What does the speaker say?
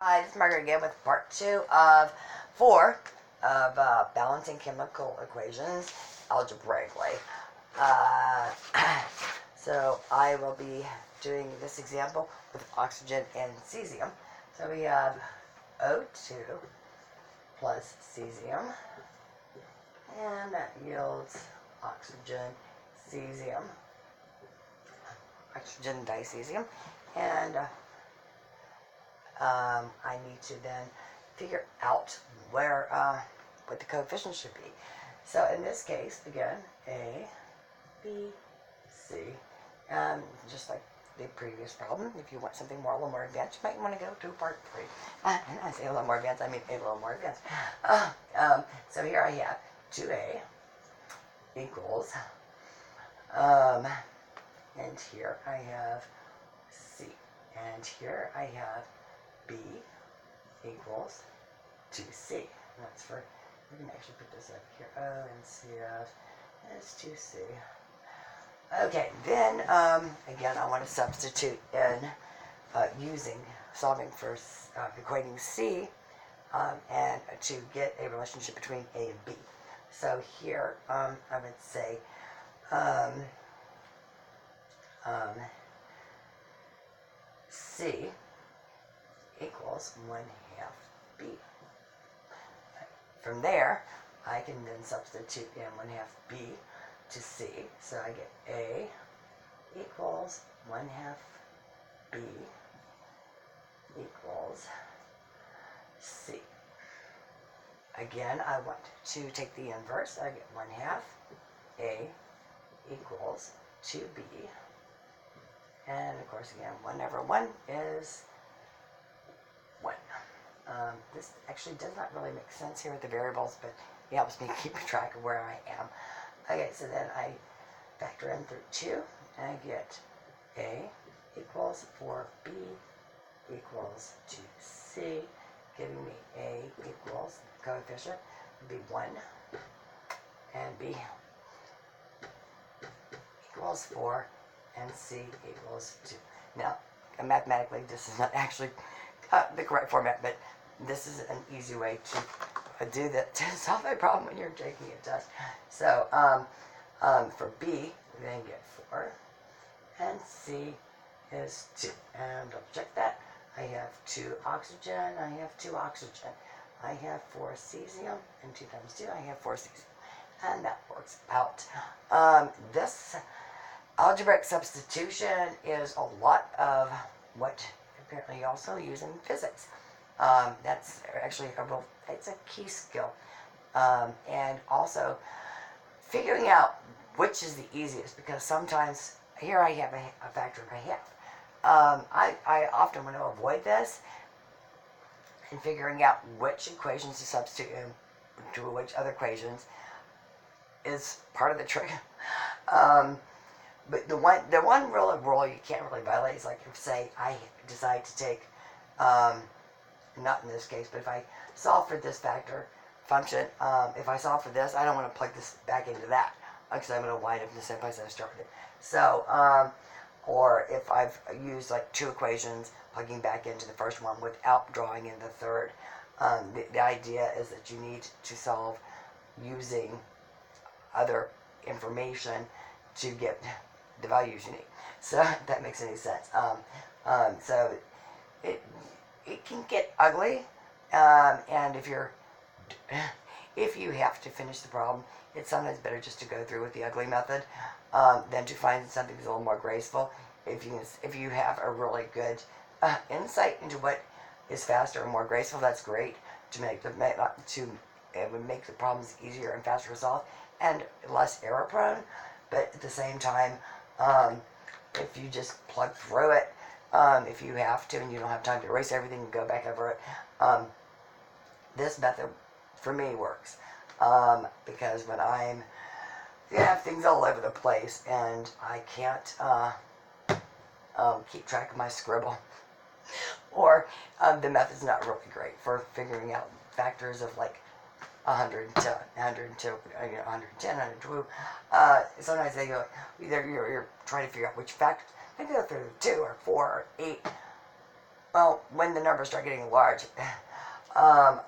Hi, this is Margaret again with part 2 of 4 of balancing chemical equations algebraically. Uh, so I will be doing this example with oxygen and cesium. So we have O2 plus cesium, and that yields oxygen, cesium, oxygen dicesium, and I need to then figure out where what the coefficient should be. So in this case, again, A, B, C, just like the previous problem. If you want something a little more advanced, you might want to go to part 3. And I say a little more advanced, I mean a little more advanced. So here I have 2A equals, and here I have C, and here I have B equals 2C. That's for, we can actually put this up here. O and CF is 2C. Okay, then again, I want to substitute in solving for equating C and to get a relationship between A and B. So here I would say C equals 1/2 B. From there, I can then substitute in 1/2 B to C. So I get A equals 1/2 B equals C. Again, I want to take the inverse. I get 1/2 A equals 2B. And of course, again, 1 over 1 is 1. This actually does not really make sense here with the variables, but it helps me keep track of where I am. Okay, so then I factor in through 2, and I get A equals 4B equals 2C, giving me A equals, the coefficient would be 1, and B equals 4, and C equals 2. Now, mathematically, this is not actually the correct format, but this is an easy way to do that, to solve a problem when you're taking a test. So for B, we then get 4, and C is 2. And double check that. I have 2 oxygen, I have 2 oxygen. I have 4 cesium, and 2 times 2, I have 4 cesium. And that works out. This algebraic substitution is a lot of what apparently you also use in physics. That's actually it's a key skill. And also figuring out which is the easiest, because sometimes here I have a factor of 1/2. I often want to avoid this, and figuring out which equations to substitute into which other equations is part of the trick. But the one rule you can't really violate is, like, if, say, I decide to take, not in this case, but if I solve for this factor function, if I solve for this, I don't want to plug this back into that, because I'm going to wind up in the same place I started. So, or if I've used like 2 equations, plugging back into the first one without drawing in the third. The idea is that you need to solve using other information to get the values you need. So if that makes any sense. So it can get ugly, and if you have to finish the problem, it's sometimes better just to go through with the ugly method than to find something that's a little more graceful. If you have a really good insight into what is faster and more graceful, that's great it would make the problems easier and faster to solve and less error prone. But at the same time, if you just plug through it, if you have to and you don't have time to erase everything and go back over it, this method for me works, because when I'm have things all over the place and I can't keep track of my scribble, or the method's not really great for figuring out factors of like 110, 102. Sometimes they go, either you're trying to figure out which factors. I go through 2 or 4 or 8 Well, when the numbers start getting large, um,